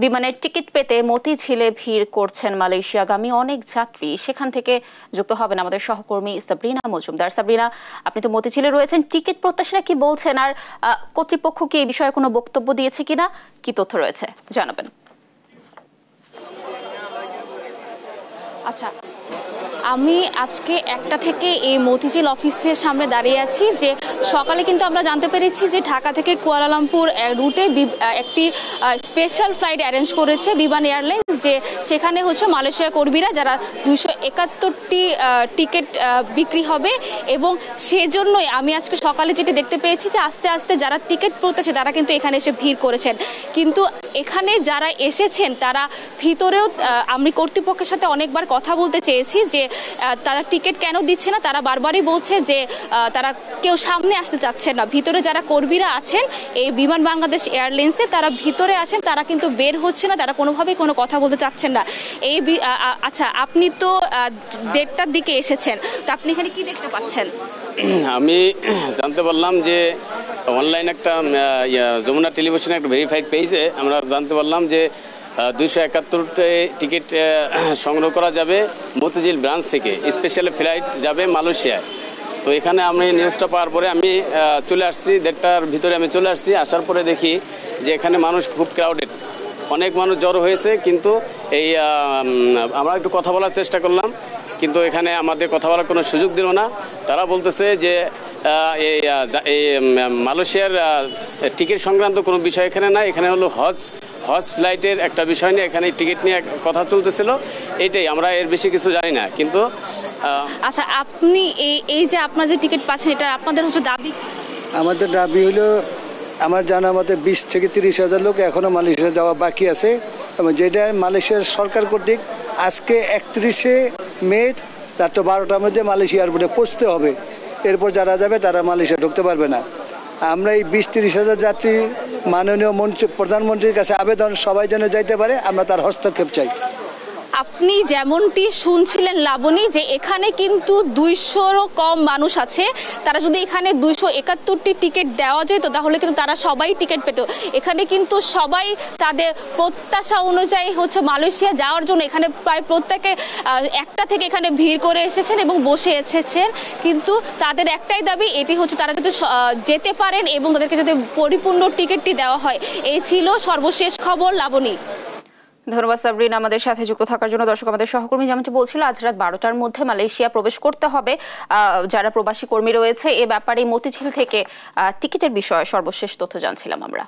বিমানের টিকিট পেতে মতিঝিলে ভিড় করছেন মালয়েশিয়াগামী অনেক যাত্রী। সেখান থেকে যুক্ত হবেন আমাদের সহকর্মী সাবরিনা মজুমদার। সাবরিনা, আপনি তো মতিঝিলে রয়েছেন, টিকিট প্রত্যাশীরা কি বলছেন, আর কর্তৃপক্ষ কি এই বিষয়ে কোনো বক্তব্য দিয়েছে কিনা, কি তথ্য রয়েছে জানাবেন? আচ্ছা, আমি আজকে 1টা থেকে এই মতিঝিল অফিসের সামনে দাঁড়িয়ে আছি। যে সকালে কিন্তু আমরা জানতে পেরেছি যে ঢাকা থেকে কুয়ালালামপুর রুটে একটি স্পেশাল ফ্লাইট অ্যারেঞ্জ করেছে বিমান এয়ারলাইন্স, যে সেখানে হচ্ছে মালয়েশিয়া কর্মীরা যারা 271টি টিকিট বিক্রি হবে। এবং সেজন্যই আমি আজকে সকালে যেটি দেখতে পেয়েছি যে আস্তে আস্তে যারা টিকিট প্রত্যাশী তারা কিন্তু এখানে এসে ভিড় করেছেন। কিন্তু এখানে যারা এসেছেন তারা ভিতরেও, আমি কর্তৃপক্ষের সাথে অনেকবার কথা বলতে চেয়েছি যে তারা টিকিট কেন দিচ্ছে না। তারা বারবারই বলছে যে তারা কেউ সামনে আসতে চাচ্ছে না। ভিতরে যারা কর্মীরা আছেন এই বিমান বাংলাদেশ এয়ারলাইন্সে তারা ভিতরে আছেন, তারা কিন্তু বের হচ্ছে না, তারা কোনোভাবেই কোনো কথা বলতে চাচ্ছেন না। এই আচ্ছা, আপনি তো 1:30টার দিকে এসেছেন, তো আপনি এখানে কি দেখতে পাচ্ছেন? আমি জানতে পারলাম যে অনলাইন একটা যমুনা টেলিভিশনে একটা ভেরিফাইড পেজে আমরা জানতে পারলাম যে 271টি টিকিট সংগ্রহ করা যাবে মতিঝিল ব্রাঞ্চ থেকে। স্পেশাল ফ্লাইট যাবে মালয়েশিয়ায়। তো এখানে আমি নিউজটা পাওয়ার পরে আমি চলে আসছি, 1:30টার ভিতরে আমি চলে আসছি। আসার পরে দেখি যে এখানে মানুষ খুব ক্রাউডেড, অনেক মানুষ জড়ো হয়েছে। কিন্তু এই আমরা একটু কথা বলার চেষ্টা করলাম, কিন্তু এখানে আমাদের কথা বলার কোনো সুযোগ দিল না। তারা বলতেছে যে এই মালয়েশিয়ার টিকিট সংক্রান্ত কোনো বিষয় এখানে না, এখানে হলো হজ ফ্লাইটের একটা বিষয় নিয়ে এখানে টিকিট নিয়ে কথা চলতেছিল, এটাই। আমরা এর বেশি কিছু জানি না। কিন্তু আচ্ছা, আপনি এই যে আপনার যে টিকিট পাচ্ছেন, এটা আপনাদের হচ্ছে দাবি? আমাদের দাবি হলো, আমার জানা মতে 20 থেকে 30 হাজার লোক এখনও মালয়েশিয়া যাওয়া বাকি আছে, এবং যেটা মালয়েশিয়ার সরকার কর্তৃক আজকে 31শে মে রাত 12টার মধ্যে মালয়েশিয়া এয়ারপোর্টে পৌঁছতে হবে। এরপর যারা যাবে তারা মালয়েশিয়া ঢুকতে পারবে না। আমরা এই 20-30 হাজার যাত্রী মাননীয় প্রধানমন্ত্রীর কাছে আবেদন, সবাই যেন যাইতে পারে, আমরা তার হস্তক্ষেপ চাই। আপনি যেমনটি শুনছিলেন লাবণী, যে এখানে কিন্তু 200রও কম মানুষ আছে। তারা যদি এখানে 271টি টিকিট দেওয়া যেত তাহলে কিন্তু তারা সবাই টিকিট পেত। এখানে কিন্তু সবাই তাদের প্রত্যাশা অনুযায়ী হচ্ছে মালয়েশিয়া যাওয়ার জন্য এখানে প্রায় প্রত্যেকে 1টা থেকে এখানে ভিড় করে এসেছেন এবং বসে এসেছেন। কিন্তু তাদের একটাই দাবি, এটি হচ্ছে তারা যাতে যেতে পারেন এবং তাদেরকে যাতে পরিপূর্ণ টিকিটটি দেওয়া হয়। এই ছিল সর্বশেষ খবর। লাবণী, ধন্যবাদ সাবরিনা আমাদের সাথে যুক্ত থাকার জন্য। দর্শক, আমাদের সহকর্মী যেমনটি বলছিল, আজ রাত 12টার মধ্যে মালয়েশিয়া প্রবেশ করতে হবে যারা প্রবাসী কর্মী রয়েছে। এ ব্যাপারে মতিঝিল থেকে টিকিটের বিষয়ে সর্বশেষ তথ্য জানছিলাম আমরা।